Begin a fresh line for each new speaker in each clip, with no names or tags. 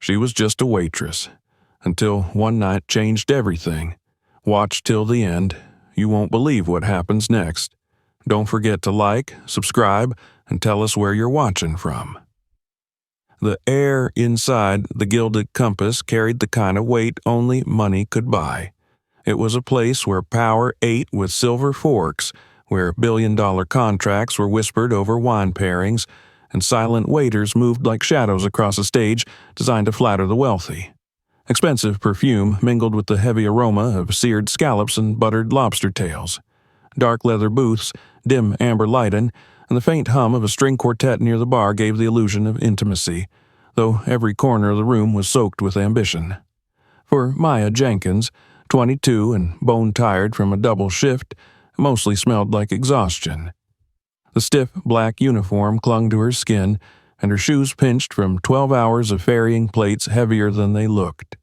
She was just a waitress, until one night changed everything. Watch till the end. You won't believe what happens next. Don't forget to like, subscribe, and tell us where you're watching from. The air inside the Gilded Compass carried the kind of weight only money could buy. It was a place where power ate with silver forks, where billion-dollar contracts were whispered over wine pairings, and silent waiters moved like shadows across a stage designed to flatter the wealthy. Expensive perfume mingled with the heavy aroma of seared scallops and buttered lobster tails. Dark leather booths, dim amber lighting, and the faint hum of a string quartet near the bar gave the illusion of intimacy, though every corner of the room was soaked with ambition. For Maya Jenkins, 22 and bone-tired from a double shift, mostly smelled like exhaustion. The stiff black uniform clung to her skin, and her shoes pinched from 12 hours of ferrying plates heavier than they looked.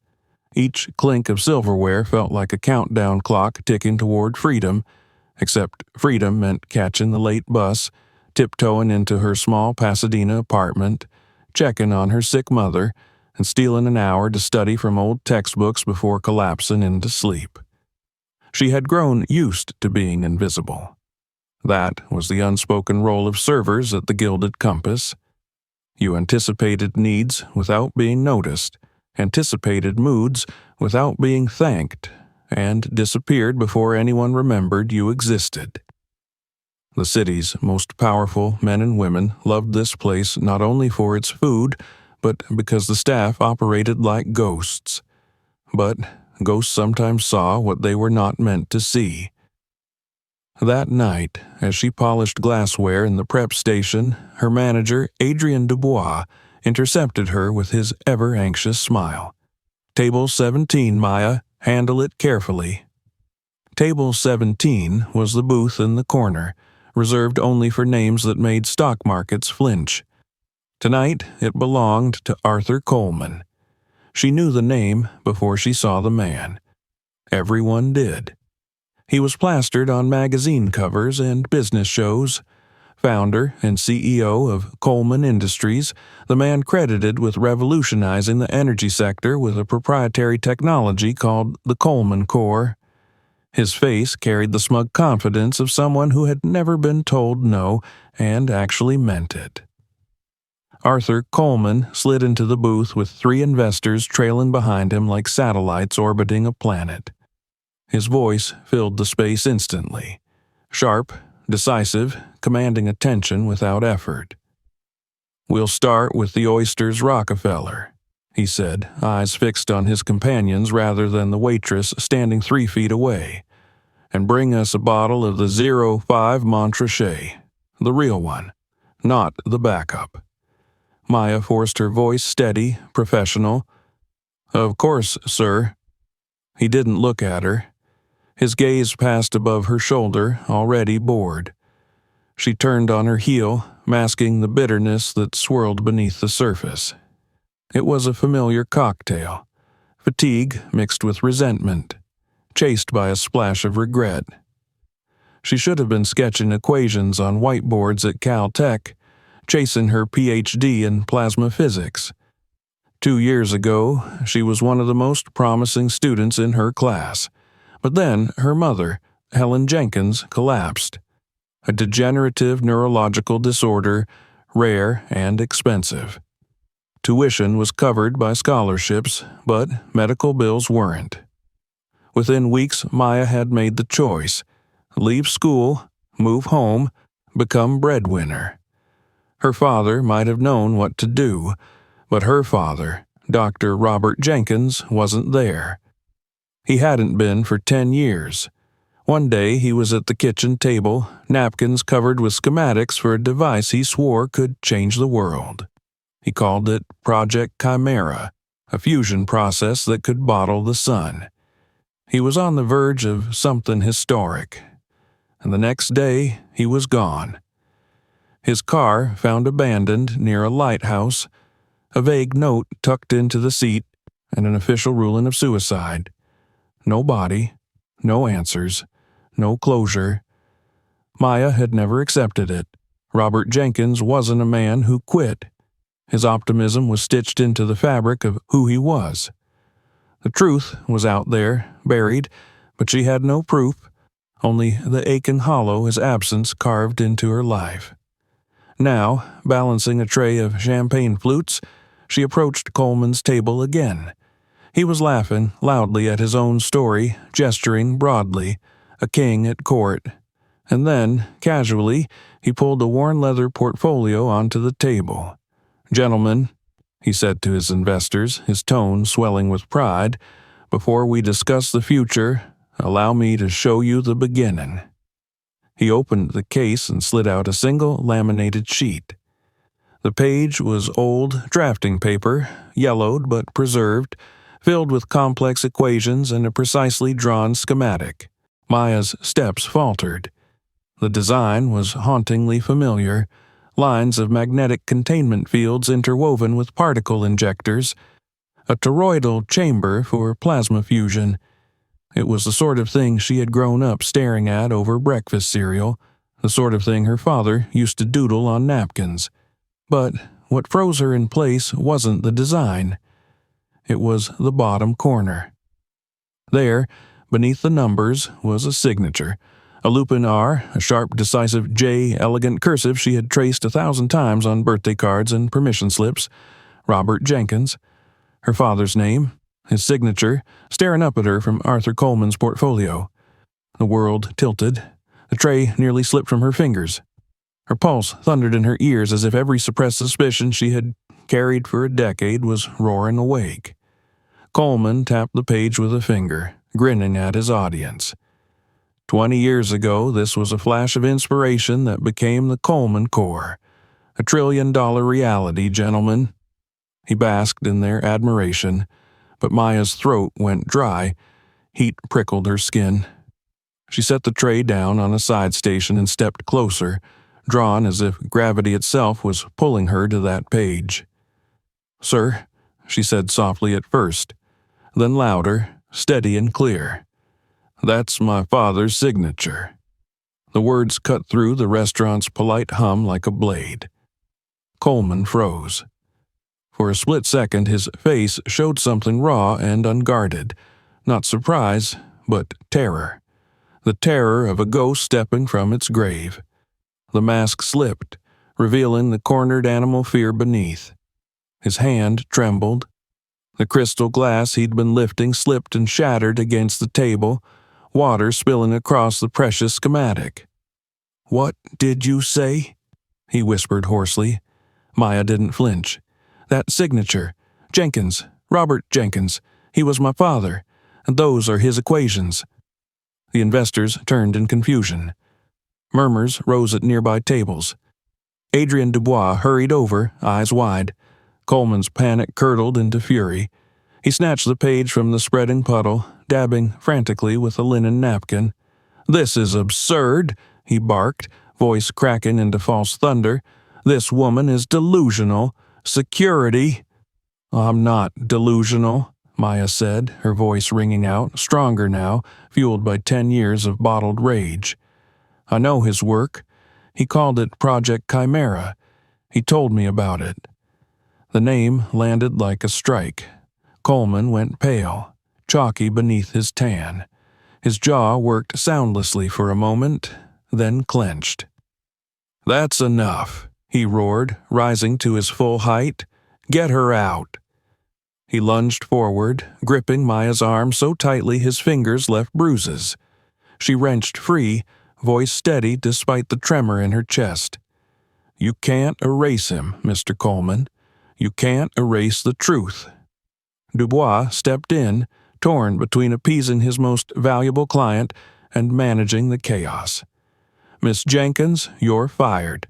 Each clink of silverware felt like a countdown clock ticking toward freedom, except freedom meant catching the late bus, tiptoeing into her small Pasadena apartment, checking on her sick mother, and stealing an hour to study from old textbooks before collapsing into sleep. She had grown used to being invisible. That was the unspoken role of servers at the Gilded Compass. You anticipated needs without being noticed, anticipated moods without being thanked, and disappeared before anyone remembered you existed. The city's most powerful men and women loved this place not only for its food, but because the staff operated like ghosts. But ghosts sometimes saw what they were not meant to see. That night, as she polished glassware in the prep station, her manager, Adrian Dubois, intercepted her with his ever-anxious smile. "Table 17, Maya. Handle it carefully." Table 17 was the booth in the corner, reserved only for names that made stock markets flinch. Tonight, it belonged to Arthur Coleman. She knew the name before she saw the man. Everyone did. He was plastered on magazine covers and business shows. Founder and CEO of Coleman Industries, the man credited with revolutionizing the energy sector with a proprietary technology called the Coleman Core. His face carried the smug confidence of someone who had never been told no and actually meant it. Arthur Coleman slid into the booth with 3 investors trailing behind him like satellites orbiting a planet. His voice filled the space instantly. Sharp, decisive, commanding attention without effort. "We'll start with the Oysters Rockefeller," he said, eyes fixed on his companions rather than the waitress standing 3 feet away. "And bring us a bottle of the 05 Montrachet, the real one, not the backup." Maya forced her voice steady, professional. "Of course, sir." He didn't look at her. His gaze passed above her shoulder, already bored. She turned on her heel, masking the bitterness that swirled beneath the surface. It was a familiar cocktail, fatigue mixed with resentment, chased by a splash of regret. She should have been sketching equations on whiteboards at Caltech, chasing her PhD in plasma physics. 2 years ago, she was one of the most promising students in her class. But then her mother, Helen Jenkins, collapsed. A degenerative neurological disorder, rare and expensive. Tuition was covered by scholarships, but medical bills weren't. Within weeks, Maya had made the choice: leave school, move home, become breadwinner. Her father might have known what to do, but her father, Dr. Robert Jenkins, wasn't there. He hadn't been for 10 years. One day he was at the kitchen table, napkins covered with schematics for a device he swore could change the world. He called it Project Chimera, a fusion process that could bottle the sun. He was on the verge of something historic, and the next day he was gone. His car found abandoned near a lighthouse, a vague note tucked into the seat, and an official ruling of suicide. No body, no answers, no closure. Maya had never accepted it. Robert Jenkins wasn't a man who quit. His optimism was stitched into the fabric of who he was. The truth was out there, buried, but she had no proof, only the aching hollow his absence carved into her life. Now, balancing a tray of champagne flutes, she approached Coleman's table again. He was laughing loudly at his own story, gesturing broadly, a king at court. And then, casually, he pulled a worn leather portfolio onto the table. "Gentlemen," he said to his investors, his tone swelling with pride, "before we discuss the future, allow me to show you the beginning." He opened the case and slid out a single laminated sheet. The page was old drafting paper, yellowed but preserved, filled with complex equations and a precisely drawn schematic. Maya's steps faltered. The design was hauntingly familiar, lines of magnetic containment fields interwoven with particle injectors, a toroidal chamber for plasma fusion. It was the sort of thing she had grown up staring at over breakfast cereal, the sort of thing her father used to doodle on napkins. But what froze her in place wasn't the design. It was the bottom corner. There, beneath the numbers, was a signature. A lupin R, a sharp, decisive J, elegant cursive she had traced 1,000 times on birthday cards and permission slips. Robert Jenkins. Her father's name, his signature, staring up at her from Arthur Coleman's portfolio. The world tilted. The tray nearly slipped from her fingers. Her pulse thundered in her ears as if every suppressed suspicion she had carried for a decade was roaring awake. Coleman tapped the page with a finger, grinning at his audience. 20 years ago, this was a flash of inspiration that became the Coleman core. $1 trillion reality, gentlemen. He basked in their admiration, but Maya's throat went dry. Heat prickled her skin. She set the tray down on a side station and stepped closer, drawn as if gravity itself was pulling her to that page. "Sir," she said softly at first, then louder, steady and clear. "That's my father's signature." The words cut through the restaurant's polite hum like a blade. Coleman froze. For a split second, his face showed something raw and unguarded, not surprise, but terror. The terror of a ghost stepping from its grave. The mask slipped, revealing the cornered animal fear beneath. His hand trembled. The crystal glass he'd been lifting slipped and shattered against the table, water spilling across the precious schematic. "What did you say?" he whispered hoarsely. Maya didn't flinch. "That signature. Jenkins. Robert Jenkins. He was my father. And those are his equations." The investors turned in confusion. Murmurs rose at nearby tables. Adrien Dubois hurried over, eyes wide. Coleman's panic curdled into fury. He snatched the page from the spreading puddle, dabbing frantically with a linen napkin. "This is absurd," he barked, voice cracking into false thunder. "This woman is delusional. Security." "I'm not delusional," Maya said, her voice ringing out, stronger now, fueled by 10 years of bottled rage. "I know his work. He called it Project Chimera. He told me about it." The name landed like a strike. Coleman went pale, chalky beneath his tan. His jaw worked soundlessly for a moment, then clenched. "That's enough," he roared, rising to his full height. "Get her out." He lunged forward, gripping Maya's arm so tightly his fingers left bruises. She wrenched free, voice steady despite the tremor in her chest. "You can't erase him, Mr. Coleman. You can't erase the truth." Dubois stepped in, torn between appeasing his most valuable client and managing the chaos. "Miss Jenkins, you're fired.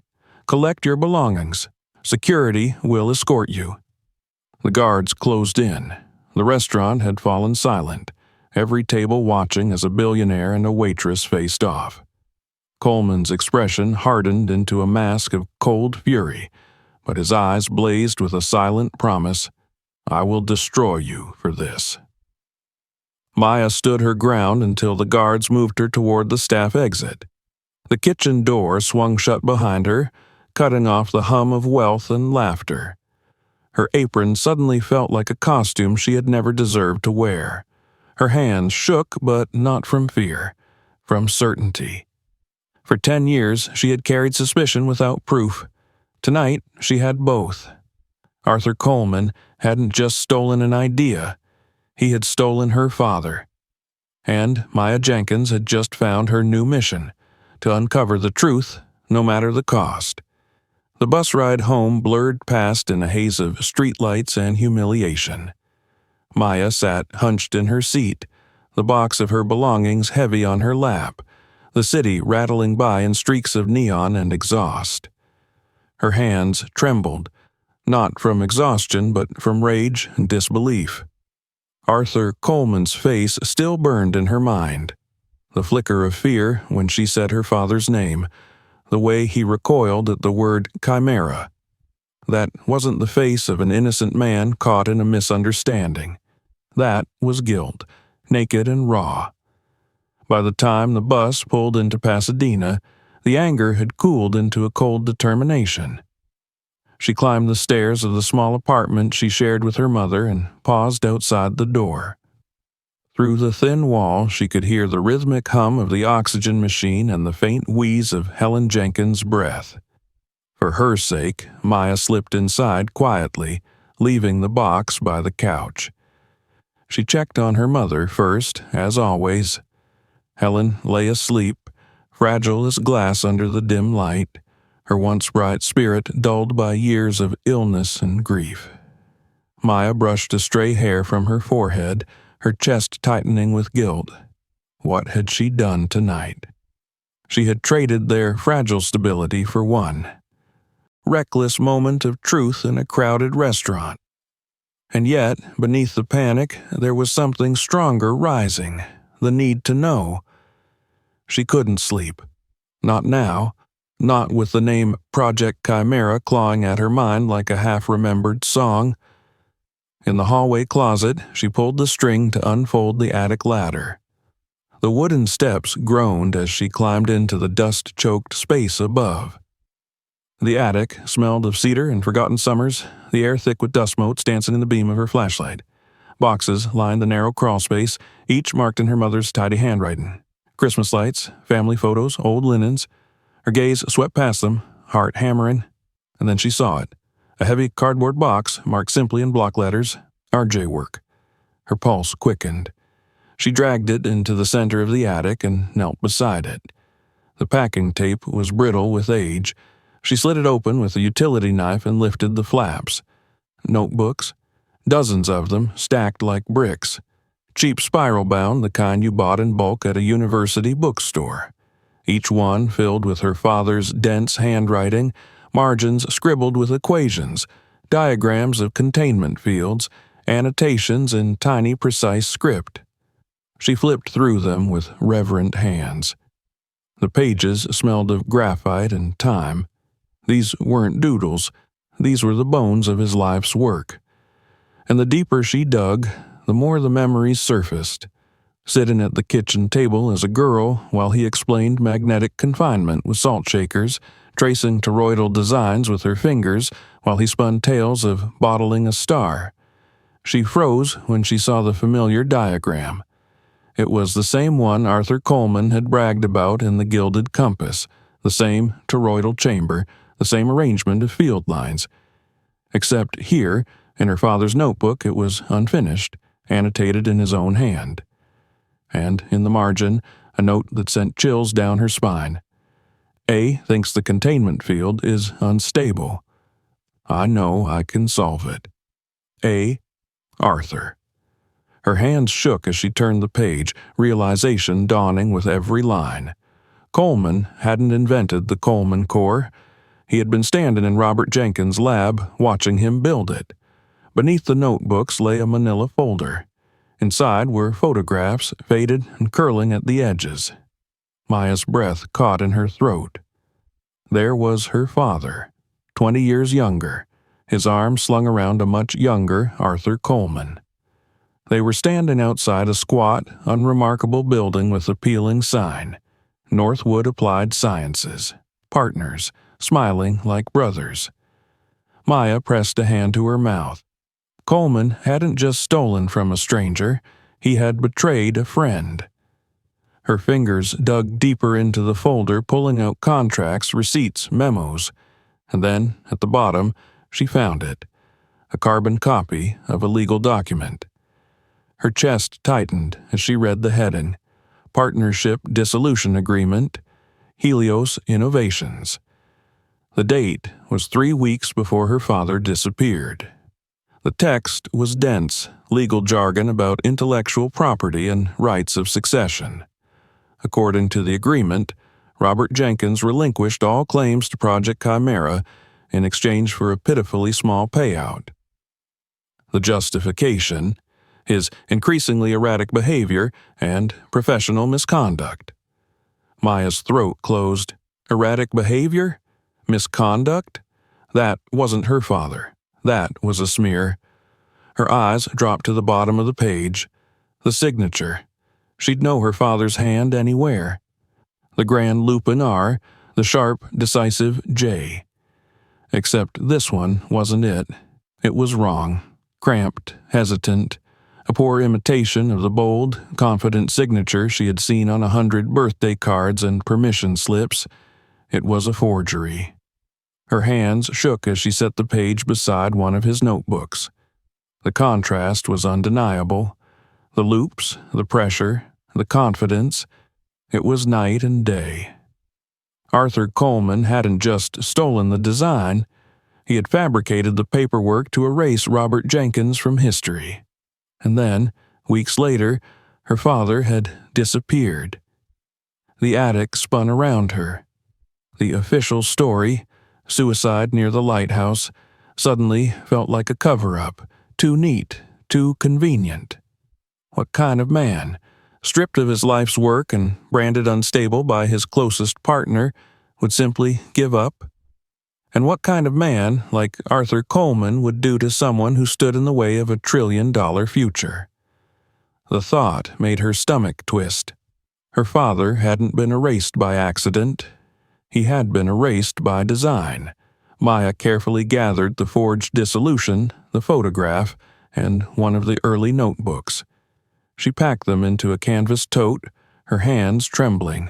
Collect your belongings. Security will escort you." The guards closed in. The restaurant had fallen silent, every table watching as a billionaire and a waitress faced off. Coleman's expression hardened into a mask of cold fury, but his eyes blazed with a silent promise. "I will destroy you for this." Maya stood her ground until the guards moved her toward the staff exit. The kitchen door swung shut behind her, cutting off the hum of wealth and laughter. Her apron suddenly felt like a costume she had never deserved to wear. Her hands shook, but not from fear, from certainty. For 10 years, she had carried suspicion without proof. Tonight, she had both. Arthur Coleman hadn't just stolen an idea. He had stolen her father. And Maya Jenkins had just found her new mission, to uncover the truth, no matter the cost. The bus ride home blurred past in a haze of streetlights and humiliation. Maya sat hunched in her seat, the box of her belongings heavy on her lap, the city rattling by in streaks of neon and exhaust. Her hands trembled, not from exhaustion but from rage and disbelief. Arthur Coleman's face still burned in her mind. The flicker of fear when she said her father's name, the way he recoiled at the word chimera. That wasn't the face of an innocent man caught in a misunderstanding. That was guilt, naked and raw. By the time the bus pulled into Pasadena, the anger had cooled into a cold determination. She climbed the stairs of the small apartment she shared with her mother and paused outside the door. Through the thin wall, she could hear the rhythmic hum of the oxygen machine and the faint wheeze of Helen Jenkins' breath. For her sake, Maya slipped inside quietly, leaving the box by the couch. She checked on her mother first, as always. Helen lay asleep, fragile as glass under the dim light, her once bright spirit dulled by years of illness and grief. Maya brushed a stray hair from her forehead, her chest tightening with guilt. What had she done tonight? She had traded their fragile stability for one reckless moment of truth in a crowded restaurant. And yet, beneath the panic, there was something stronger rising, the need to know. She couldn't sleep. Not now. Not with the name Project Chimera clawing at her mind like a half-remembered song. In the hallway closet, she pulled the string to unfold the attic ladder. The wooden steps groaned as she climbed into the dust-choked space above. The attic smelled of cedar and forgotten summers, the air thick with dust motes dancing in the beam of her flashlight. Boxes lined the narrow crawl space, each marked in her mother's tidy handwriting. Christmas lights, family photos, old linens. Her gaze swept past them, heart hammering, and then she saw it. A heavy cardboard box marked simply in block letters, RJ Work. Her pulse quickened. She dragged it into the center of the attic and knelt beside it. The packing tape was brittle with age. She slid it open with a utility knife and lifted the flaps. Notebooks, dozens of them stacked like bricks. Cheap spiral-bound, the kind you bought in bulk at a university bookstore. Each one filled with her father's dense handwriting, margins scribbled with equations, diagrams of containment fields, annotations in tiny, precise script. She flipped through them with reverent hands. The pages smelled of graphite and time. These weren't doodles. These were the bones of his life's work. And the deeper she dug, the more the memories surfaced. Sitting at the kitchen table as a girl while he explained magnetic confinement with salt shakers, tracing toroidal designs with her fingers while he spun tales of bottling a star. She froze when she saw the familiar diagram. It was the same one Arthur Coleman had bragged about in the Gilded Compass, the same toroidal chamber, the same arrangement of field lines. Except here, in her father's notebook, it was unfinished, annotated in his own hand. And in the margin, a note that sent chills down her spine. A thinks the containment field is unstable. I know I can solve it. A. Arthur. Her hands shook as she turned the page, realization dawning with every line. Coleman hadn't invented the Coleman core. He had been standing in Robert Jenkins' lab, watching him build it. Beneath the notebooks lay a manila folder. Inside were photographs, faded and curling at the edges. Maya's breath caught in her throat. There was her father, 20 years younger, his arm slung around a much younger Arthur Coleman. They were standing outside a squat, unremarkable building with a peeling sign, Northwood Applied Sciences, partners, smiling like brothers. Maya pressed a hand to her mouth. Coleman hadn't just stolen from a stranger, he had betrayed a friend. Her fingers dug deeper into the folder, pulling out contracts, receipts, memos, and then, at the bottom, she found it, a carbon copy of a legal document. Her chest tightened as she read the heading, Partnership Dissolution Agreement, Helios Innovations. The date was 3 weeks before her father disappeared. The text was dense, legal jargon about intellectual property and rights of succession. According to the agreement, Robert Jenkins relinquished all claims to Project Chimera in exchange for a pitifully small payout. The justification: his increasingly erratic behavior and professional misconduct. Maya's throat closed. Erratic behavior? Misconduct? That wasn't her father. That was a smear. Her eyes dropped to the bottom of the page. The signature. She'd know her father's hand anywhere. The grand lupin R, the sharp, decisive J. Except this one wasn't it. It was wrong, cramped, hesitant, a poor imitation of the bold, confident signature she had seen on 100 birthday cards and permission slips. It was a forgery. Her hands shook as she set the page beside one of his notebooks. The contrast was undeniable. The loops, the pressure, the confidence. It was night and day. Arthur Coleman hadn't just stolen the design. He had fabricated the paperwork to erase Robert Jenkins from history. And then, weeks later, her father had disappeared. The attic spun around her. The official story, suicide near the lighthouse, suddenly felt like a cover-up, too neat, too convenient. What kind of man, stripped of his life's work and branded unstable by his closest partner, would simply give up? And what kind of man, like Arthur Coleman, would do to someone who stood in the way of a $1 trillion future? The thought made her stomach twist. Her father hadn't been erased by accident. He had been erased by design. Maya carefully gathered the forged dissolution, the photograph, and one of the early notebooks. She packed them into a canvas tote, her hands trembling.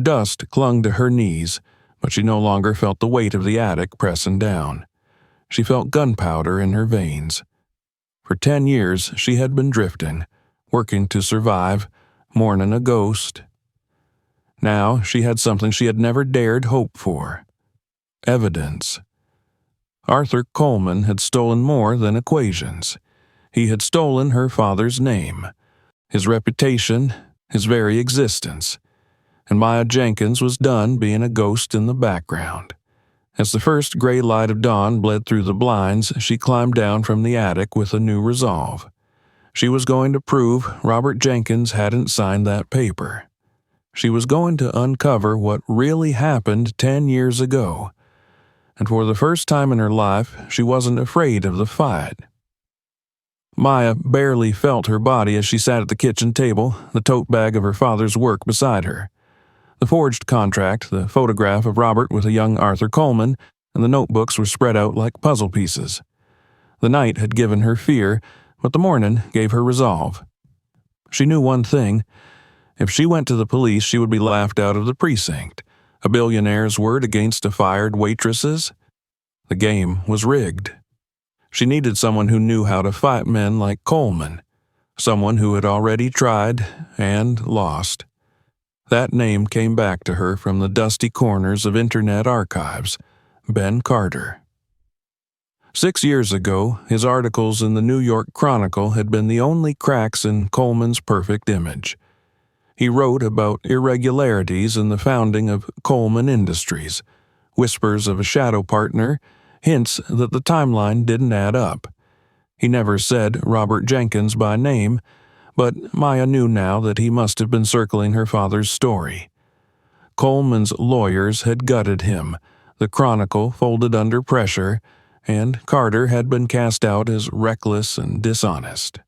Dust clung to her knees, but she no longer felt the weight of the attic pressing down. She felt gunpowder in her veins. For 10 years she had been drifting, working to survive, mourning a ghost. Now she had something she had never dared hope for. Evidence. Arthur Coleman had stolen more than equations. He had stolen her father's name, his reputation, his very existence. And Maya Jenkins was done being a ghost in the background. As the first gray light of dawn bled through the blinds, she climbed down from the attic with a new resolve. She was going to prove Robert Jenkins hadn't signed that paper. She was going to uncover what really happened 10 years ago. And for the first time in her life, she wasn't afraid of the fight. Maya barely felt her body as she sat at the kitchen table, the tote bag of her father's work beside her. The forged contract, the photograph of Robert with a young Arthur Coleman, and the notebooks were spread out like puzzle pieces. The night had given her fear, but the morning gave her resolve. She knew one thing. If she went to the police, she would be laughed out of the precinct. A billionaire's word against a fired waitress's? The game was rigged. She needed someone who knew how to fight men like Coleman, someone who had already tried and lost. That name came back to her from the dusty corners of Internet archives, Ben Carter. 6 years ago, his articles in the New York Chronicle had been the only cracks in Coleman's perfect image. He wrote about irregularities in the founding of Coleman Industries, whispers of a shadow partner, hints that the timeline didn't add up. He never said Robert Jenkins by name, but Maya knew now that he must have been circling her father's story. Coleman's lawyers had gutted him, the Chronicle folded under pressure, and Carter had been cast out as reckless and dishonest.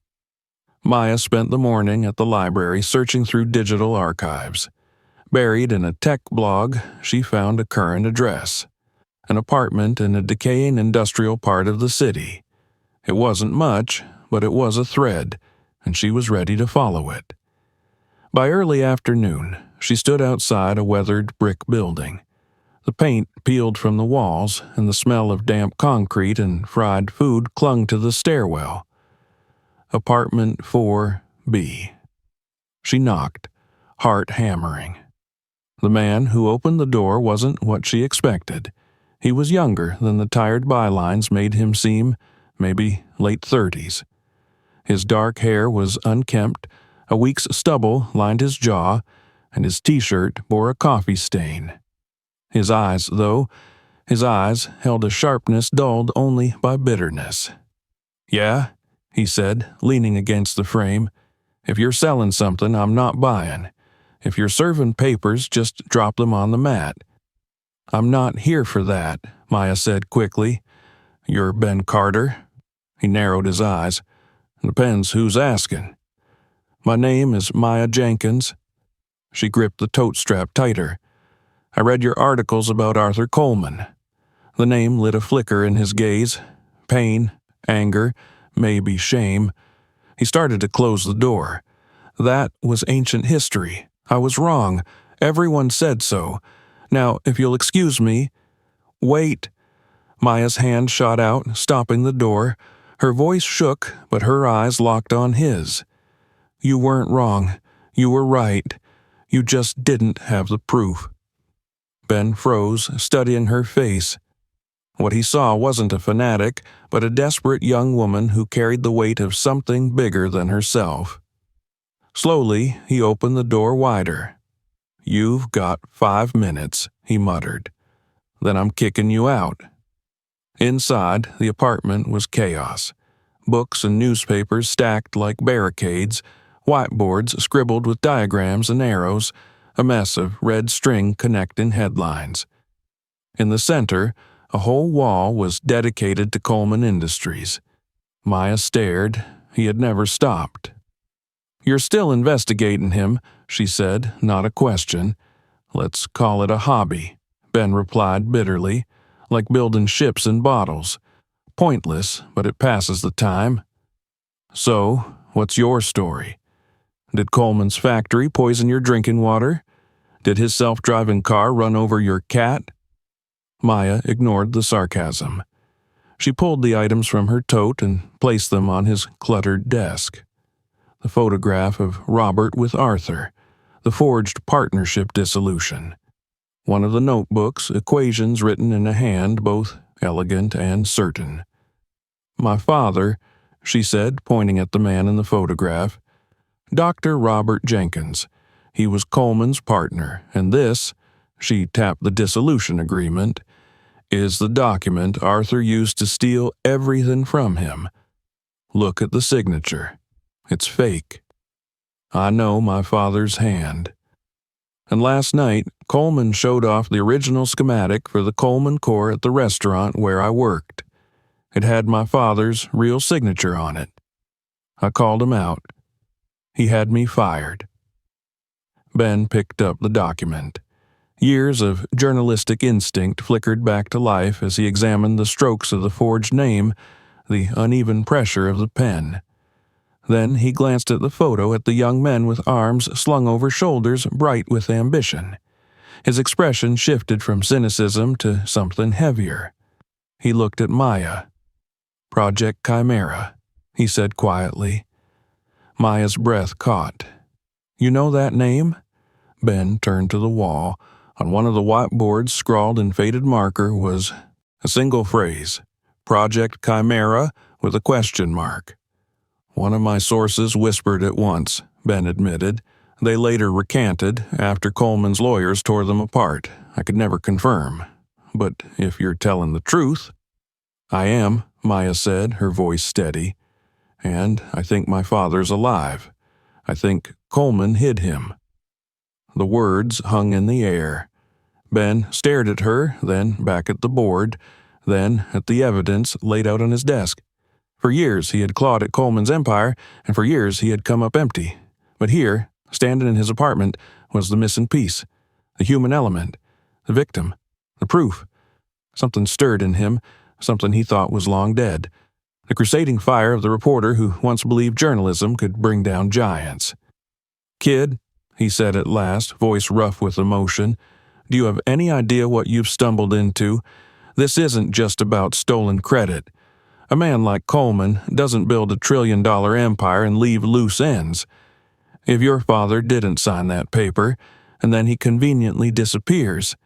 Maya spent the morning at the library searching through digital archives. Buried in a tech blog, she found a current address. an apartment in a decaying industrial part of the city. It wasn't much, but it was a thread, and she was ready to follow it. By early afternoon, she stood outside a weathered brick building. The paint peeled from the walls, and the smell of damp concrete and fried food clung to the stairwell. Apartment 4B. She knocked, heart hammering. The man who opened the door wasn't what she expected. He was younger than the tired bylines made him seem, maybe late 30s. His dark hair was unkempt, a week's stubble lined his jaw, and his t-shirt bore a coffee stain. His eyes held a sharpness dulled only by bitterness. "Yeah," he said, leaning against the frame. "If you're selling something, I'm not buying. If you're serving papers, just drop them on the mat." "I'm not here for that," Maya said quickly. "You're Ben Carter?" He narrowed his eyes. "Depends who's asking." "My name is Maya Jenkins." She gripped the tote strap tighter. "I read your articles about Arthur Coleman." The name lit a flicker in his gaze. Pain, anger, maybe shame. He started to close the door. "That was ancient history. I was wrong. Everyone said so. Now, if you'll excuse me—" "Wait." Maya's hand shot out, stopping the door. Her voice shook, but her eyes locked on his. "You weren't wrong. You were right. You just didn't have the proof." Ben froze, studying her face. What he saw wasn't a fanatic, but a desperate young woman who carried the weight of something bigger than herself. Slowly, he opened the door wider. "You've got 5 minutes," he muttered. "Then I'm kicking you out." Inside, the apartment was chaos. Books and newspapers stacked like barricades, whiteboards scribbled with diagrams and arrows, a mess of red string connecting headlines. In the center, a whole wall was dedicated to Coleman Industries. Maya stared. He had never stopped. "You're still investigating him," she said, not a question. "Let's call it a hobby," Ben replied bitterly, "like building ships in bottles. Pointless, but it passes the time." "So, what's your story? Did Coleman's factory poison your drinking water? Did his self-driving car run over your cat?" Maya ignored the sarcasm. She pulled the items from her tote and placed them on his cluttered desk. The photograph of Robert with Arthur, the forged partnership dissolution. One of the notebooks, equations written in a hand, both elegant and certain. "My father," she said, pointing at the man in the photograph. "Dr. Robert Jenkins. He was Coleman's partner, and this," she tapped the dissolution agreement, "is the document Arthur used to steal everything from him. Look at the signature. It's fake. I know my father's hand." And last night, Coleman showed off the original schematic for the Coleman core at the restaurant where I worked. It had my father's real signature on it. I called him out. He had me fired. Ben picked up the document. Years of journalistic instinct flickered back to life as he examined the strokes of the forged name, the uneven pressure of the pen. Then he glanced at the photo at the young men with arms slung over shoulders bright with ambition. His expression shifted from cynicism to something heavier. He looked at Maya. "Project Chimera," he said quietly. Maya's breath caught. "You know that name?" Ben turned to the wall. On one of the whiteboards, scrawled in faded marker, was a single phrase, "Project Chimera," with a question mark. "One of my sources whispered it once," Ben admitted. "They later recanted after Coleman's lawyers tore them apart. I could never confirm. But if you're telling the truth—" "I am," Maya said, her voice steady. "And I think my father's alive. I think Coleman hid him." The words hung in the air. Ben stared at her, then back at the board, then at the evidence laid out on his desk. For years he had clawed at Coleman's empire, and for years he had come up empty. But here, standing in his apartment, was the missing piece, the human element, the victim, the proof. Something stirred in him, something he thought was long dead. The crusading fire of the reporter who once believed journalism could bring down giants. "Kid," he said at last, voice rough with emotion, "do you have any idea what you've stumbled into? This isn't just about stolen credit. A man like Coleman doesn't build $1 trillion empire and leave loose ends. If your father didn't sign that paper, and then he conveniently disappears."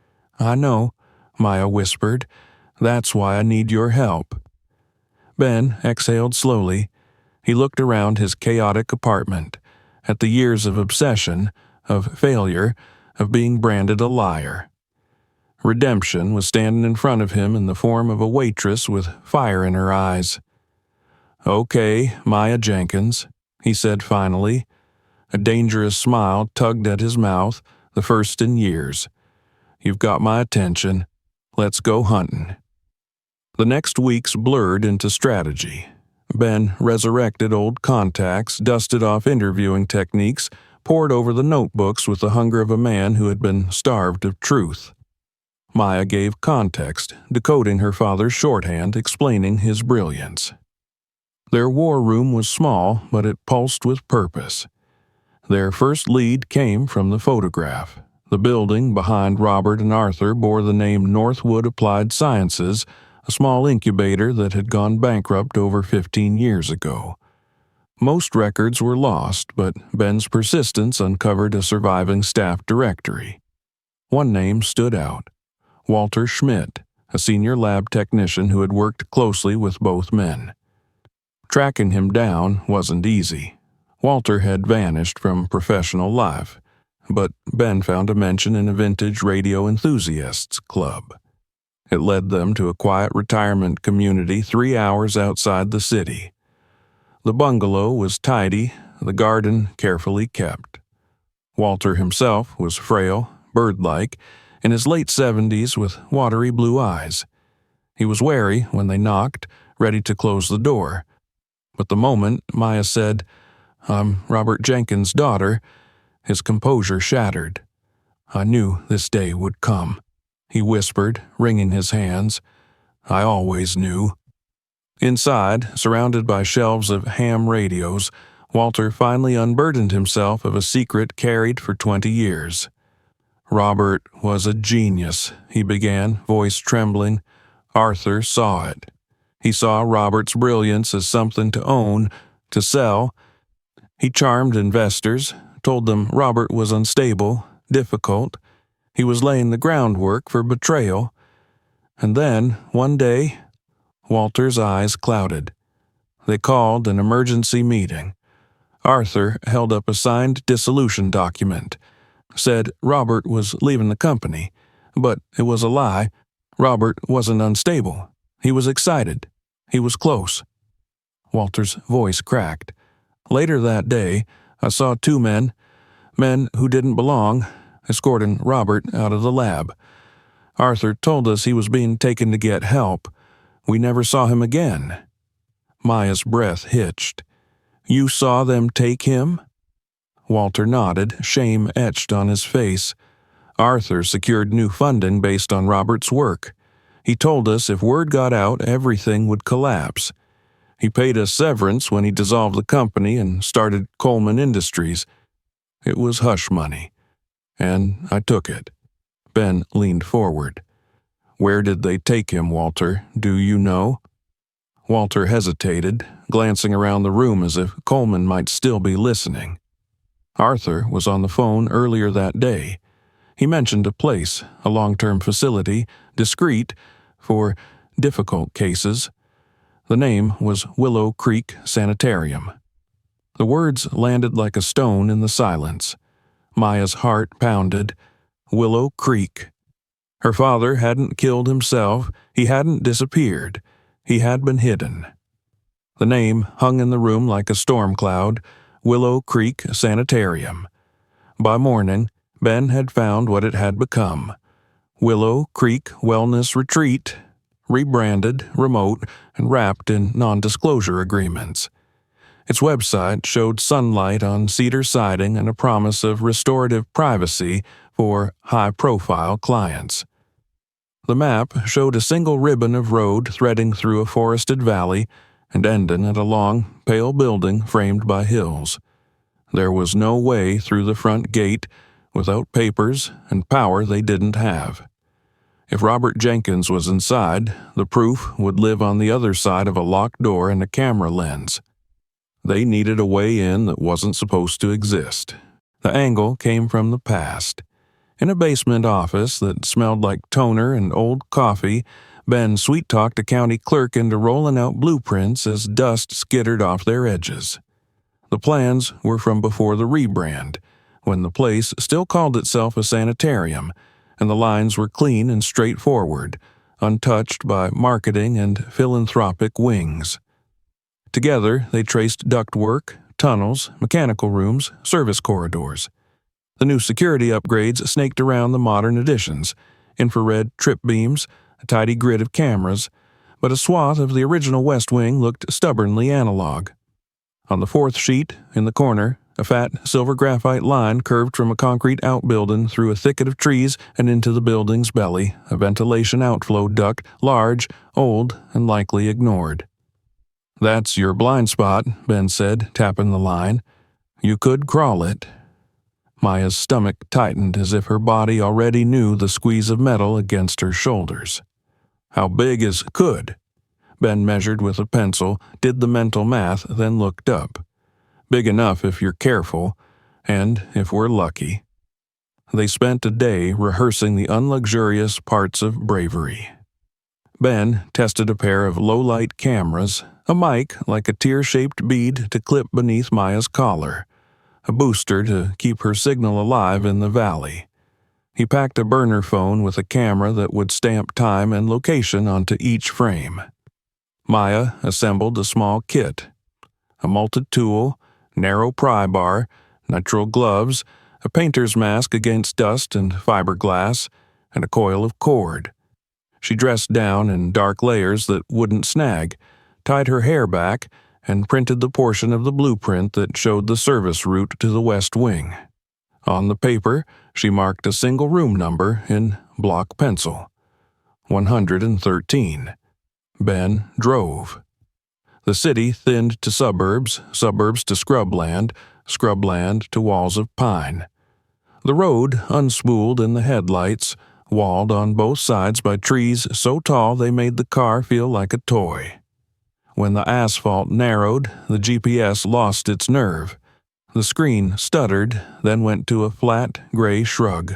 "I know," Maya whispered. "That's why I need your help." Ben exhaled slowly. He looked around his chaotic apartment, at the years of obsession, of failure, of being branded a liar. Redemption was standing in front of him in the form of a waitress with fire in her eyes. "Okay, Maya Jenkins," he said finally. A dangerous smile tugged at his mouth, the first in years. "You've got my attention. Let's go hunting." The next weeks blurred into strategy. Ben resurrected old contacts, dusted off interviewing techniques, pored over the notebooks with the hunger of a man who had been starved of truth. Maya gave context, decoding her father's shorthand, explaining his brilliance. Their war room was small, but it pulsed with purpose. Their first lead came from the photograph. The building behind Robert and Arthur bore the name Northwood Applied Sciences, a small incubator that had gone bankrupt over 15 years ago. Most records were lost, but Ben's persistence uncovered a surviving staff directory. One name stood out: Walter Schmidt, a senior lab technician who had worked closely with both men. Tracking him down wasn't easy. Walter had vanished from professional life, but Ben found a mention in a vintage radio enthusiasts club. It led them to a quiet retirement community 3 hours outside the city. The bungalow was tidy, the garden carefully kept. Walter himself was frail, bird-like, in his late 70s with watery blue eyes. He was wary when they knocked, ready to close the door. But the moment Maya said, "I'm Robert Jenkins' daughter," his composure shattered. "I knew this day would come," he whispered, wringing his hands. "I always knew." Inside, surrounded by shelves of ham radios, Walter finally unburdened himself of a secret carried for 20 years. "Robert was a genius," he began, voice trembling. "Arthur saw it. He saw Robert's brilliance as something to own, to sell. He charmed investors, told them Robert was unstable, difficult. He was laying the groundwork for betrayal. And then, one day," Walter's eyes clouded. "They called an emergency meeting. Arthur held up a signed dissolution document. Said Robert was leaving the company, but it was a lie. Robert wasn't unstable. He was excited. He was close." Walter's voice cracked. "Later that day, I saw 2 men who didn't belong, escorting Robert out of the lab. Arthur told us he was being taken to get help. We never saw him again." Maya's breath hitched. "You saw them take him?" Walter nodded, shame etched on his face. "Arthur secured new funding based on Robert's work. He told us if word got out, everything would collapse. He paid us severance when he dissolved the company and started Coleman Industries. It was hush money. And I took it." Ben leaned forward. "Where did they take him, Walter? Do you know?" Walter hesitated, glancing around the room as if Coleman might still be listening. Arthur was on the phone earlier that day. He mentioned a place, a long-term facility, discreet, for difficult cases. The name was Willow Creek Sanitarium. The words landed like a stone in the silence. Maya's heart pounded. Willow Creek. Her father hadn't killed himself. He hadn't disappeared. He had been hidden. The name hung in the room like a storm cloud. Willow Creek Sanitarium. By morning, Ben had found what it had become. Willow Creek Wellness Retreat, rebranded, remote, and wrapped in non-disclosure agreements. Its website showed sunlight on cedar siding and a promise of restorative privacy for high-profile clients. The map showed a single ribbon of road threading through a forested valley and ending at a long, pale building framed by hills. There was no way through the front gate without papers and power they didn't have. If Robert Jenkins was inside, the proof would live on the other side of a locked door and a camera lens. They needed a way in that wasn't supposed to exist. The angle came from the past. In a basement office that smelled like toner and old coffee, Ben sweet-talked a county clerk into rolling out blueprints as dust skittered off their edges. The plans were from before the rebrand, when the place still called itself a sanitarium, and the lines were clean and straightforward, untouched by marketing and philanthropic wings. Together, they traced ductwork, tunnels, mechanical rooms, service corridors. The new security upgrades snaked around the modern additions, infrared trip beams, a tidy grid of cameras, but a swath of the original West Wing looked stubbornly analog. On the fourth sheet, in the corner, a fat silver graphite line curved from a concrete outbuilding through a thicket of trees and into the building's belly, a ventilation outflow duct, large, old, and likely ignored. "That's your blind spot," Ben said, tapping the line. "You could crawl it." Maya's stomach tightened as if her body already knew the squeeze of metal against her shoulders. "How big is could?" Ben measured with a pencil, did the mental math, then looked up. "Big enough if you're careful, and if we're lucky." They spent a day rehearsing the unluxurious parts of bravery. Ben tested a pair of low-light cameras, a mic like a tear-shaped bead to clip beneath Maya's collar, a booster to keep her signal alive in the valley. He packed a burner phone with a camera that would stamp time and location onto each frame. Maya assembled a small kit: a multi-tool, narrow pry bar, nitrile gloves, a painter's mask against dust and fiberglass, and a coil of cord. She dressed down in dark layers that wouldn't snag, tied her hair back, and printed the portion of the blueprint that showed the service route to the West Wing. On the paper, she marked a single room number in block pencil: 113. Ben drove. The city thinned to suburbs, suburbs to scrubland, scrubland to walls of pine. The road unspooled in the headlights, walled on both sides by trees so tall they made the car feel like a toy. When the asphalt narrowed, the GPS lost its nerve. The screen stuttered, then went to a flat, gray shrug.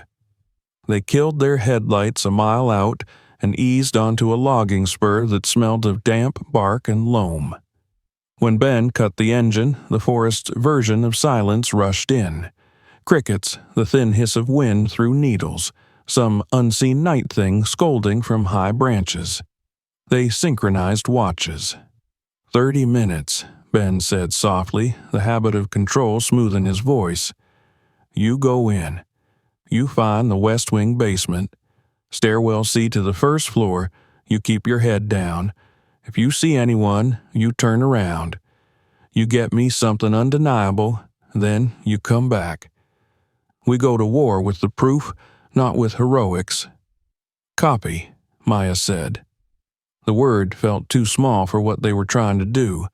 They killed their headlights a mile out and eased onto a logging spur that smelled of damp bark and loam. When Ben cut the engine, the forest's version of silence rushed in. Crickets, the thin hiss of wind through needles, some unseen night thing scolding from high branches. They synchronized watches. 30 minutes, Ben said softly, the habit of control smoothing his voice. "You go in. You find the West Wing basement. Stairwell seat to the first floor. You keep your head down. If you see anyone, you turn around. You get me something undeniable, then you come back. We go to war with the proof, not with heroics." "Copy," Maya said. The word felt too small for what they were trying to do.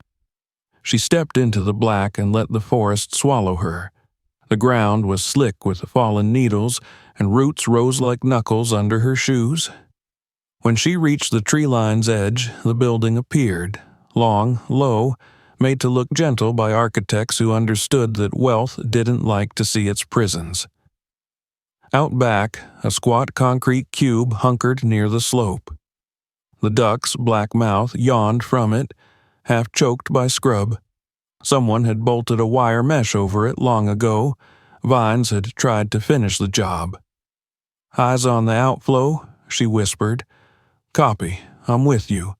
She stepped into the black and let the forest swallow her. The ground was slick with fallen needles, and roots rose like knuckles under her shoes. When she reached the tree line's edge, the building appeared, long, low, made to look gentle by architects who understood that wealth didn't like to see its prisons. Out back, a squat concrete cube hunkered near the slope. The duck's black mouth yawned from it, half choked by scrub. Someone had bolted a wire mesh over it long ago. Vines had tried to finish the job. "Eyes on the outflow," she whispered. "Copy, I'm with you,"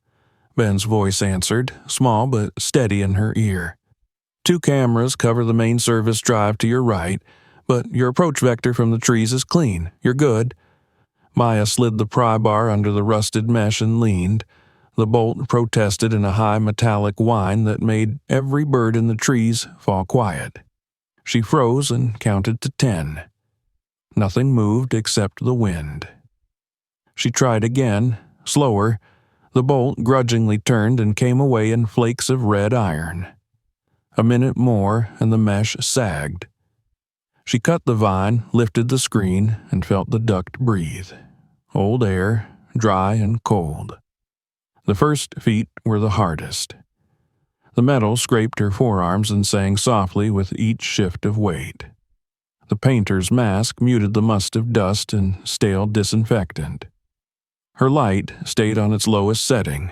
Ben's voice answered, small but steady in her ear. "2 cameras cover the main service drive to your right, but your approach vector from the trees is clean. You're good." Maya slid the pry bar under the rusted mesh and leaned. The bolt protested in a high metallic whine that made every bird in the trees fall quiet. She froze and counted to 10. Nothing moved except the wind. She tried again, slower. The bolt grudgingly turned and came away in flakes of red iron. A minute more, and the mesh sagged. She cut the vine, lifted the screen, and felt the duct breathe. Old air, dry and cold. The first feet were the hardest. The metal scraped her forearms and sang softly with each shift of weight. The painter's mask muted the must of dust and stale disinfectant. Her light stayed on its lowest setting,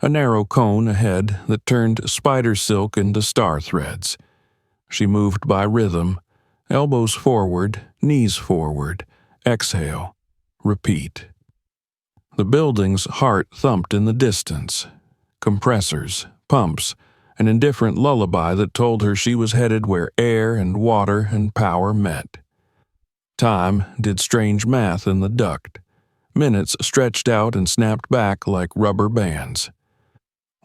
a narrow cone ahead that turned spider silk into star threads. She moved by rhythm, elbows forward, knees forward, exhale, repeat. The building's heart thumped in the distance. Compressors, pumps, an indifferent lullaby that told her she was headed where air and water and power met. Time did strange math in the duct. Minutes stretched out and snapped back like rubber bands.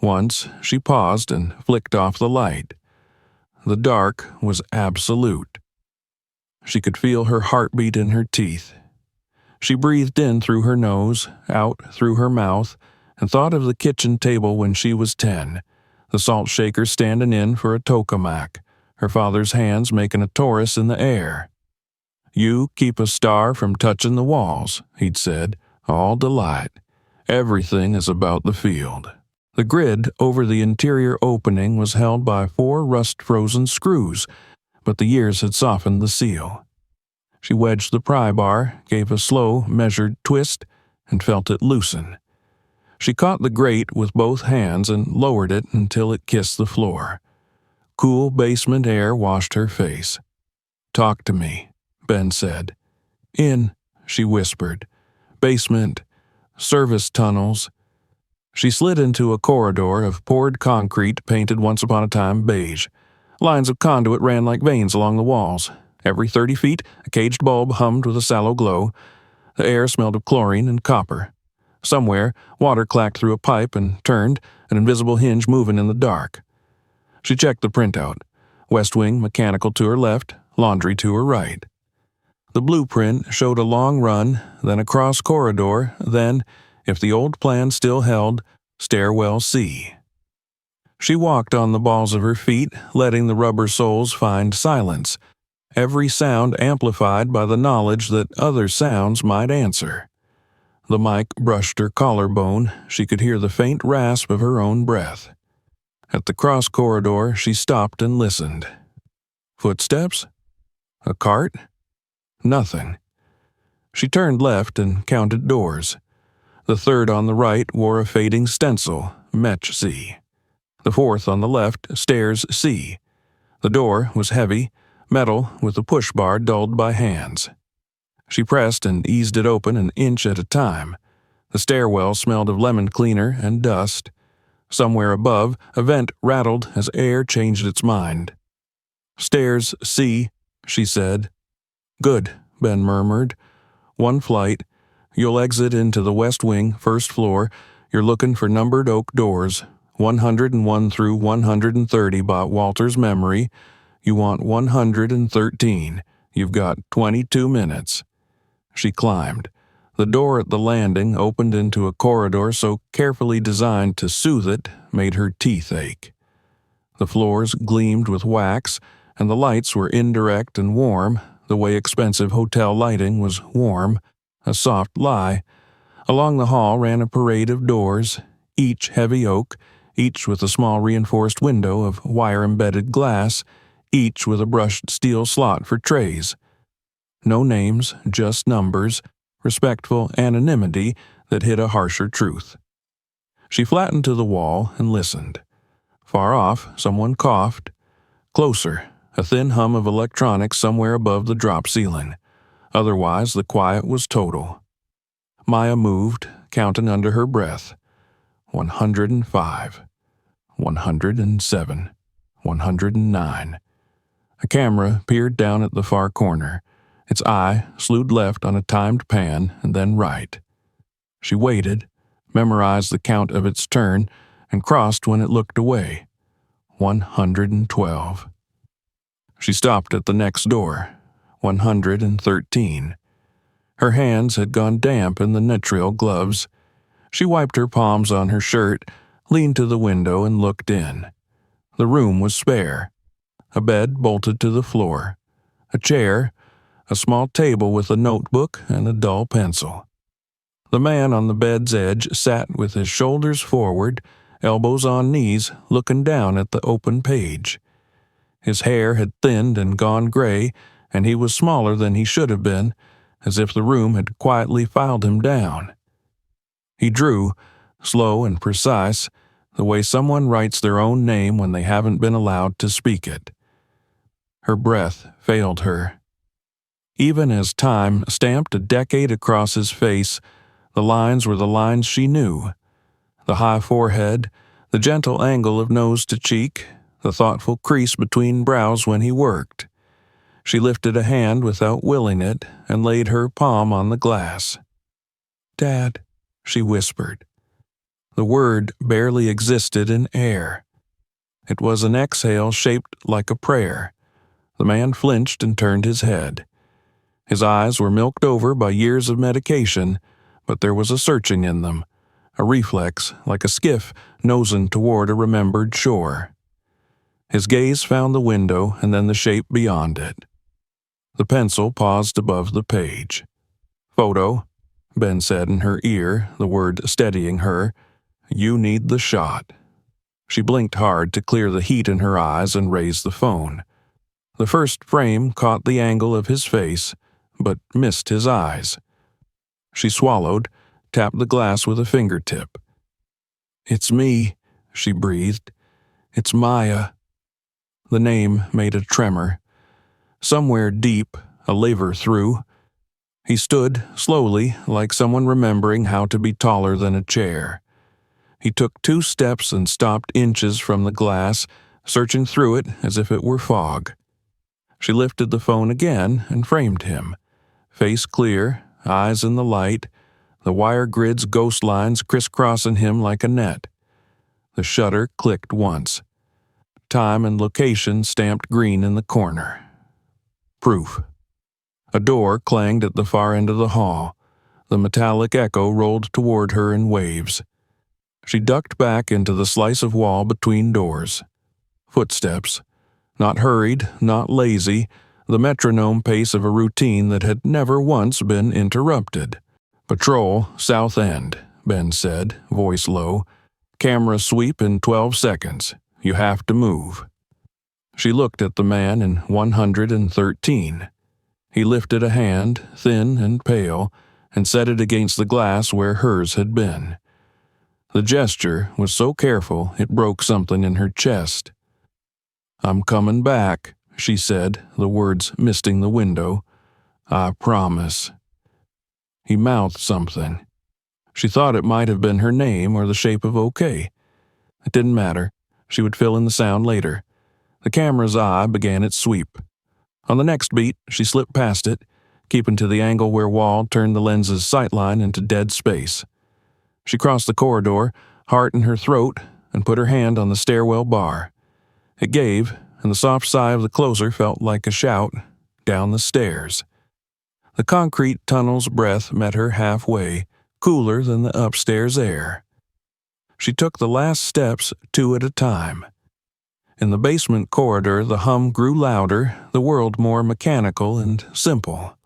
Once she paused and flicked off the light. The dark was absolute. She could feel her heartbeat in her teeth. She breathed in through her nose, out through her mouth, and thought of the kitchen table when she was 10, the salt shaker standing in for a tokamak, her father's hands making a torus in the air. "You keep a star from touching the walls," he'd said, all delight. Everything is about the field. The grid over the interior opening was held by 4 rust-frozen screws, but the years had softened the seal. She wedged the pry bar, gave a slow, measured twist, and felt it loosen. She caught the grate with both hands and lowered it until it kissed the floor. Cool basement air washed her face. "Talk to me," Ben said. "In," she whispered. "Basement. Service tunnels." She slid into a corridor of poured concrete painted once upon a time beige. Lines of conduit ran like veins along the walls. Every 30 feet, a caged bulb hummed with a sallow glow. The air smelled of chlorine and copper. Somewhere, water clacked through a pipe and turned, an invisible hinge moving in the dark. She checked the printout. West Wing mechanical to her left, laundry to her right. The blueprint showed a long run, then a cross corridor, then, if the old plan still held, stairwell C. She walked on the balls of her feet, letting the rubber soles find silence, every sound amplified by the knowledge that other sounds might answer. The mic brushed her collarbone. She could hear the faint rasp of her own breath. At the cross corridor, she stopped and listened. Footsteps? A cart? Nothing. She turned left and counted doors. The third on the right wore a fading stencil, Metch C. The fourth on the left, stairs C. The door was heavy, metal with a push bar dulled by hands. She pressed and eased it open an inch at a time. The stairwell smelled of lemon cleaner and dust. Somewhere above, a vent rattled as air changed its mind. "Stairs C," she said. "Good," Ben murmured. "One flight. You'll exit into the west wing, first floor. You're looking for numbered oak doors. 101 through 130 by Walter's memory. You want 113. You've got 22 minutes. She climbed. The door at the landing opened into a corridor so carefully designed to soothe it made her teeth ache. The floors gleamed with wax, and the lights were indirect and warm, the way expensive hotel lighting was warm, a soft lie. Along the hall ran a parade of doors, each heavy oak, each with a small reinforced window of wire-embedded glass, each with a brushed steel slot for trays. No names, just numbers, respectful anonymity that hid a harsher truth. She flattened to the wall and listened. Far off, someone coughed. Closer, a thin hum of electronics somewhere above the drop ceiling. Otherwise, the quiet was total. Maya moved, counting under her breath. 105. 107. 109. A camera peered down at the far corner. Its eye slewed left on a timed pan and then right. She waited, memorized the count of its turn, and crossed when it looked away. 112. She stopped at the next door. 113. Her hands had gone damp in the nitrile gloves. She wiped her palms on her shirt, leaned to the window, and looked in. The room was spare. A bed bolted to the floor. A chair, a small table with a notebook and a dull pencil. The man on the bed's edge sat with his shoulders forward, elbows on knees, looking down at the open page. His hair had thinned and gone gray, and he was smaller than he should have been, as if the room had quietly filed him down. He drew, slow and precise, the way someone writes their own name when they haven't been allowed to speak it. Her breath failed her. Even as time stamped a decade across his face, the lines were the lines she knew. The high forehead, the gentle angle of nose to cheek, the thoughtful crease between brows when he worked. She lifted a hand without willing it and laid her palm on the glass. "Dad," she whispered. The word barely existed in air. It was an exhale shaped like a prayer. The man flinched and turned his head. His eyes were milked over by years of medication, but there was a searching in them, a reflex like a skiff nosing toward a remembered shore. His gaze found the window and then the shape beyond it. The pencil paused above the page. "Photo," Ben said in her ear, the word steadying her. "You need the shot." She blinked hard to clear the heat in her eyes and raised the phone. The first frame caught the angle of his face, but missed his eyes. She swallowed, tapped the glass with a fingertip. "It's me," she breathed. "It's Maya." The name made a tremor. Somewhere deep, a lever threw. He stood, slowly, like someone remembering how to be taller than a chair. He took 2 steps and stopped inches from the glass, searching through it as if it were fog. She lifted the phone again and framed him. Face clear, eyes in the light, the wire grid's ghost lines crisscrossing him like a net. The shutter clicked once. Time and location stamped green in the corner. Proof. A door clanged at the far end of the hall. The metallic echo rolled toward her in waves. She ducked back into the slice of wall between doors. Footsteps. Not hurried, not lazy, the metronome pace of a routine that had never once been interrupted. "Patrol, South End," Ben said, voice low. "Camera sweep in 12 seconds. You have to move." She looked at the man in 113. He lifted a hand, thin and pale, and set it against the glass where hers had been. The gesture was so careful it broke something in her chest. "I'm coming back," she said, the words misting the window. "I promise." He mouthed something. She thought it might have been her name or the shape of OK. It didn't matter. She would fill in the sound later. The camera's eye began its sweep. On the next beat, she slipped past it, keeping to the angle where Wall turned the lens's sightline into dead space. She crossed the corridor, heart in her throat, and put her hand on the stairwell bar. It gave, and the soft sigh of the closer felt like a shout, down the stairs. The concrete tunnel's breath met her halfway, cooler than the upstairs air. She took the last steps 2 at a time. In the basement corridor, the hum grew louder, the world more mechanical and simple.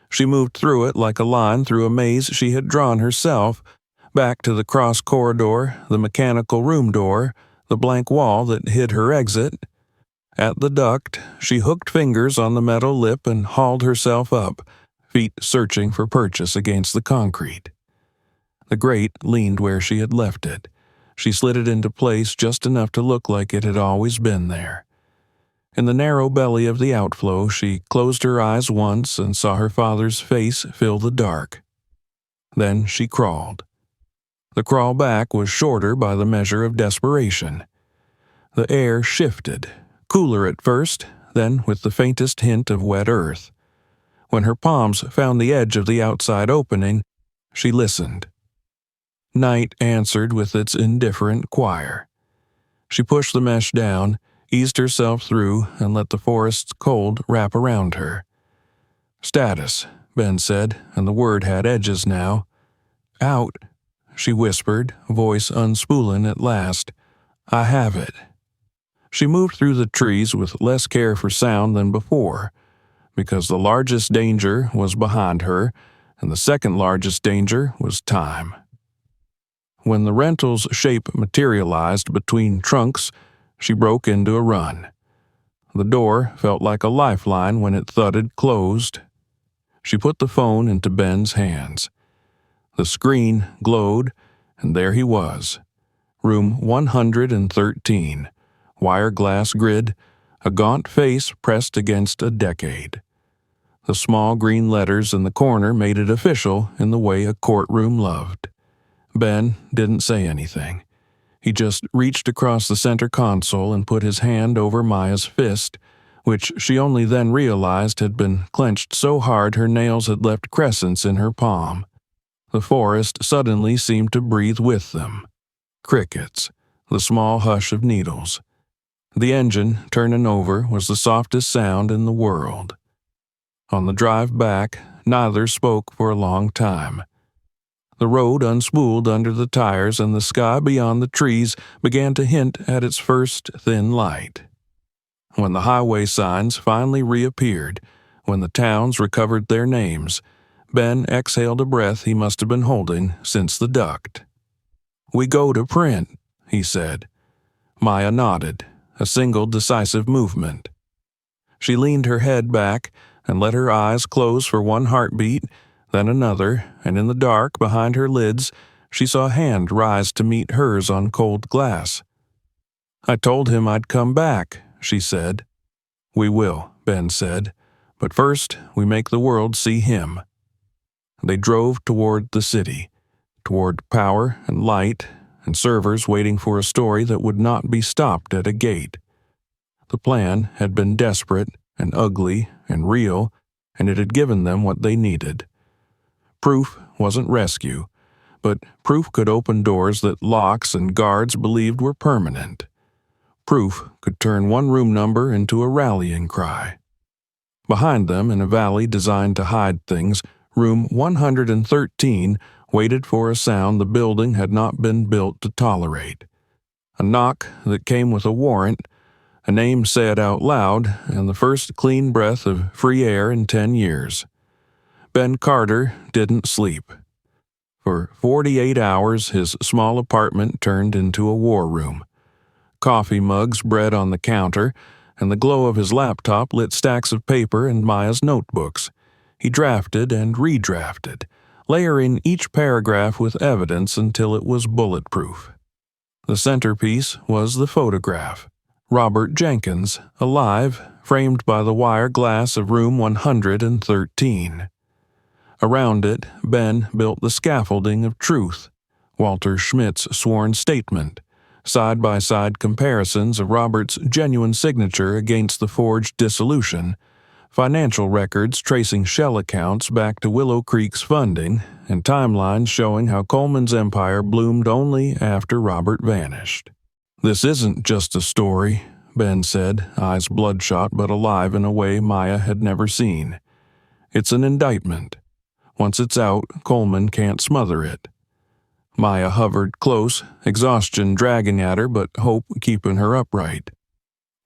She moved through it like a line through a maze she had drawn herself, back to the cross corridor, the mechanical room door, the blank wall that hid her exit. At the duct, she hooked fingers on the metal lip and hauled herself up, feet searching for purchase against the concrete. The grate leaned where she had left it. She slid it into place just enough to look like it had always been there. In the narrow belly of the outflow, she closed her eyes once and saw her father's face fill the dark. Then she crawled. The crawl back was shorter by the measure of desperation. The air shifted, cooler at first, then with the faintest hint of wet earth. When her palms found the edge of the outside opening, she listened. Night answered with its indifferent choir. She pushed the mesh down, eased herself through, and let the forest's cold wrap around her. "Status," Ben said, and the word had edges now. Out, she whispered, voice unspooling at last. I have it. She moved through the trees with less care for sound than before, because the largest danger was behind her, and the second largest danger was time. When the rental's shape materialized between trunks, she broke into a run. The door felt like a lifeline when it thudded closed. She put the phone into Ben's hands. The screen glowed, and there he was. Room 113, wire glass grid, a gaunt face pressed against a decade. The small green letters in the corner made it official in the way a courtroom loved. Ben didn't say anything. He just reached across the center console and put his hand over Maya's fist, which she only then realized had been clenched so hard her nails had left crescents in her palm. The forest suddenly seemed to breathe with them. Crickets, the small hush of needles. The engine turning over was the softest sound in the world. On the drive back, neither spoke for a long time. The road unspooled under the tires, and the sky beyond the trees began to hint at its first thin light. When the highway signs finally reappeared, when the towns recovered their names, Ben exhaled a breath he must have been holding since the duct. We go to print, he said. Maya nodded, a single decisive movement. She leaned her head back and let her eyes close for one heartbeat, then another, and in the dark behind her lids, she saw a hand rise to meet hers on cold glass. I told him I'd come back, she said. We will, Ben said, but first we make the world see him. They drove toward the city, toward power and light and servers waiting for a story that would not be stopped at a gate. The plan had been desperate and ugly and real, and it had given them what they needed. Proof wasn't rescue, but proof could open doors that locks and guards believed were permanent. Proof could turn one room number into a rallying cry. Behind them, in a valley designed to hide things, room 113 waited for a sound the building had not been built to tolerate. A knock that came with a warrant, a name said out loud, and the first clean breath of free air in 10 years. Ben Carter didn't sleep. For 48 hours, his small apartment turned into a war room. Coffee mugs bred on the counter, and the glow of his laptop lit stacks of paper and Maya's notebooks. He drafted and redrafted, layering each paragraph with evidence until it was bulletproof. The centerpiece was the photograph. Robert Jenkins, alive, framed by the wire glass of room 113. Around it, Ben built the scaffolding of truth, Walter Schmidt's sworn statement, side-by-side comparisons of Robert's genuine signature against the forged dissolution, financial records tracing shell accounts back to Willow Creek's funding, and timelines showing how Coleman's empire bloomed only after Robert vanished. This isn't just a story, Ben said, eyes bloodshot but alive in a way Maya had never seen. It's an indictment. Once it's out, Coleman can't smother it. Maya hovered close, exhaustion dragging at her but hope keeping her upright.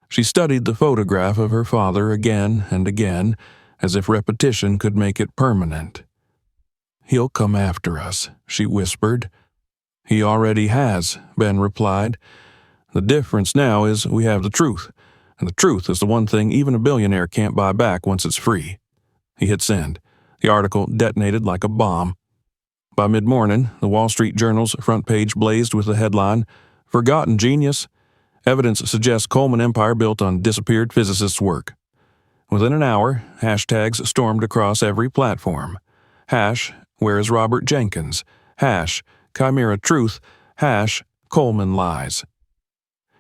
She studied the photograph of her father again and again, as if repetition could make it permanent. He'll come after us, she whispered. He already has, Ben replied. The difference now is we have the truth, and the truth is the one thing even a billionaire can't buy back once it's free. He hit send. The article detonated like a bomb. By mid-morning, the Wall Street Journal's front page blazed with the headline, Forgotten Genius. Evidence suggests Coleman Empire built on disappeared physicists' work. Within an hour, hashtags stormed across every platform. Hash, where is Robert Jenkins? Hash, Chimera Truth. Hash, Coleman Lies.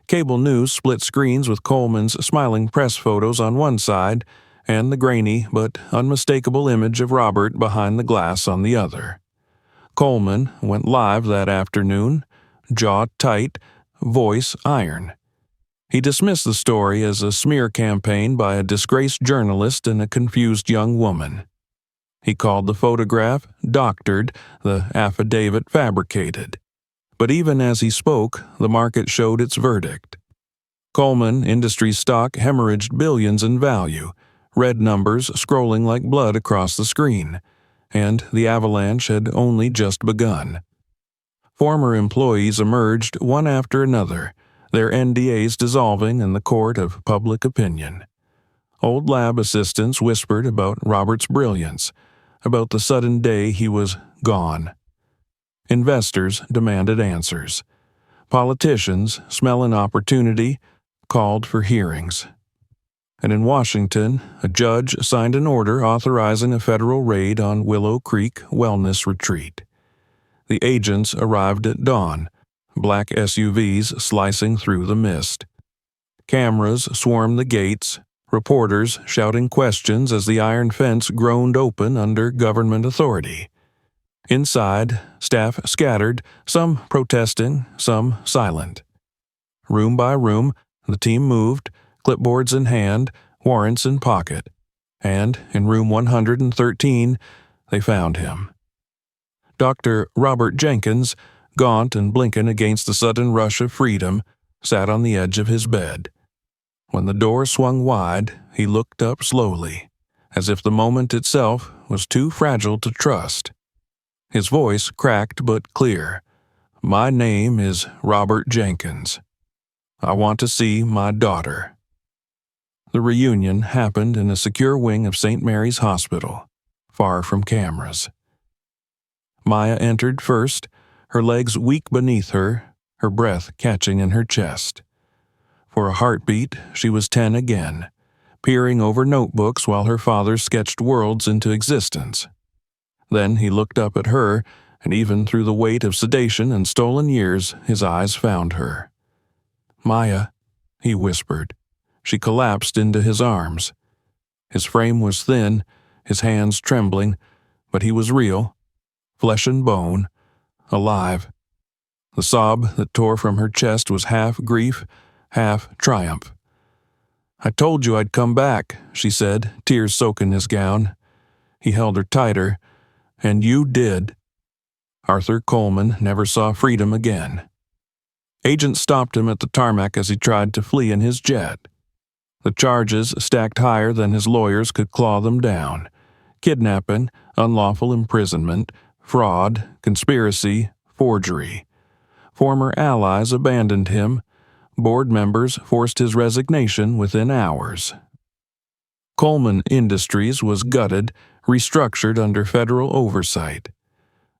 Cable news split screens with Coleman's smiling press photos on one side and the grainy but unmistakable image of Robert behind the glass on the other. Coleman went live that afternoon, jaw tight, voice iron. He dismissed the story as a smear campaign by a disgraced journalist and a confused young woman. He called the photograph doctored, the affidavit fabricated. But even as he spoke, the market showed its verdict. Coleman Industries stock hemorrhaged billions in value, red numbers scrolling like blood across the screen, and the avalanche had only just begun. Former employees emerged one after another, their NDAs dissolving in the court of public opinion. Old lab assistants whispered about Robert's brilliance, about the sudden day he was gone. Investors demanded answers. Politicians, smelling opportunity, called for hearings. And in Washington, a judge signed an order authorizing a federal raid on Willow Creek Wellness Retreat. The agents arrived at dawn, black SUVs slicing through the mist. Cameras swarmed the gates, reporters shouting questions as the iron fence groaned open under government authority. Inside, staff scattered, some protesting, some silent. Room by room, the team moved, clipboards in hand, warrants in pocket, and in room 113, they found him. Dr. Robert Jenkins, gaunt and blinking against the sudden rush of freedom, sat on the edge of his bed. When the door swung wide, he looked up slowly, as if the moment itself was too fragile to trust. His voice cracked but clear. "My name is Robert Jenkins. I want to see my daughter." The reunion happened in a secure wing of St. Mary's Hospital, far from cameras. Maya entered first, her legs weak beneath her, her breath catching in her chest. For a heartbeat, she was 10 again, peering over notebooks while her father sketched worlds into existence. Then he looked up at her, and even through the weight of sedation and stolen years, his eyes found her. "Maya," he whispered. She collapsed into his arms. His frame was thin, his hands trembling, but he was real, flesh and bone, alive. The sob that tore from her chest was half grief, half triumph. "I told you I'd come back," she said, tears soaking his gown. He held her tighter. "And you did." Arthur Coleman never saw freedom again. Agents stopped him at the tarmac as he tried to flee in his jet. The charges stacked higher than his lawyers could claw them down. Kidnapping, unlawful imprisonment, fraud, conspiracy, forgery. Former allies abandoned him. Board members forced his resignation within hours. Coleman Industries was gutted, restructured under federal oversight.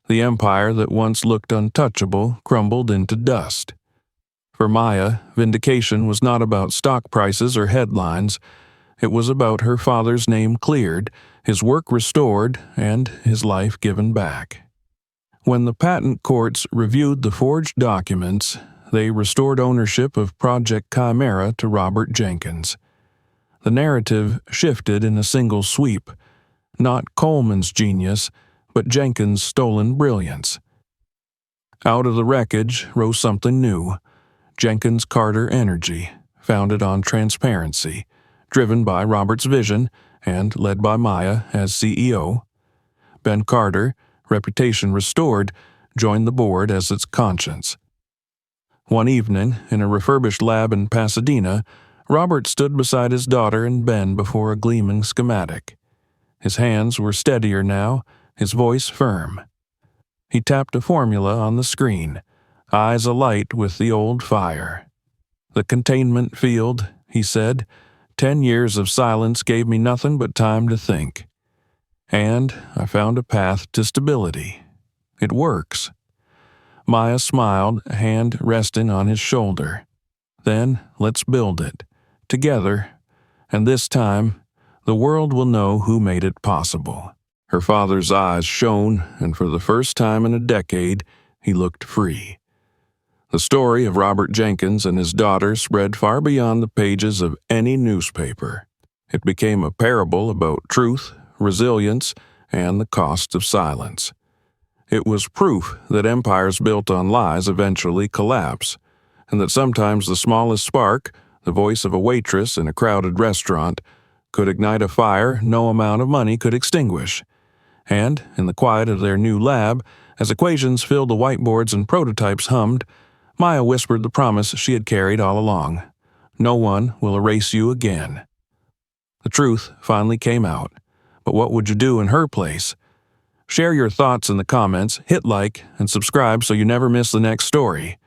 The empire that once looked untouchable crumbled into dust. For Maya, vindication was not about stock prices or headlines. It was about her father's name cleared, his work restored, and his life given back. When the patent courts reviewed the forged documents, they restored ownership of Project Chimera to Robert Jenkins. The narrative shifted in a single sweep. Not Coleman's genius, but Jenkins' stolen brilliance. Out of the wreckage rose something new. Jenkins Carter Energy, founded on transparency, driven by Robert's vision and led by Maya as CEO. Ben Carter, reputation restored, joined the board as its conscience. One evening, in a refurbished lab in Pasadena, Robert stood beside his daughter and Ben before a gleaming schematic. His hands were steadier now, his voice firm. He tapped a formula on the screen, eyes alight with the old fire. "The containment field," he said. 10 years of silence gave me nothing but time to think. And I found a path to stability. It works." Maya smiled, a hand resting on his shoulder. "Then let's build it. Together. And this time, the world will know who made it possible." Her father's eyes shone, and for the first time in a decade, he looked free. The story of Robert Jenkins and his daughter spread far beyond the pages of any newspaper. It became a parable about truth, resilience, and the cost of silence. It was proof that empires built on lies eventually collapse, and that sometimes the smallest spark, the voice of a waitress in a crowded restaurant, could ignite a fire no amount of money could extinguish. And, in the quiet of their new lab, as equations filled the whiteboards and prototypes hummed, Maya whispered the promise she had carried all along. No one will erase you again. The truth finally came out. But what would you do in her place? Share your thoughts in the comments, hit like, and subscribe so you never miss the next story.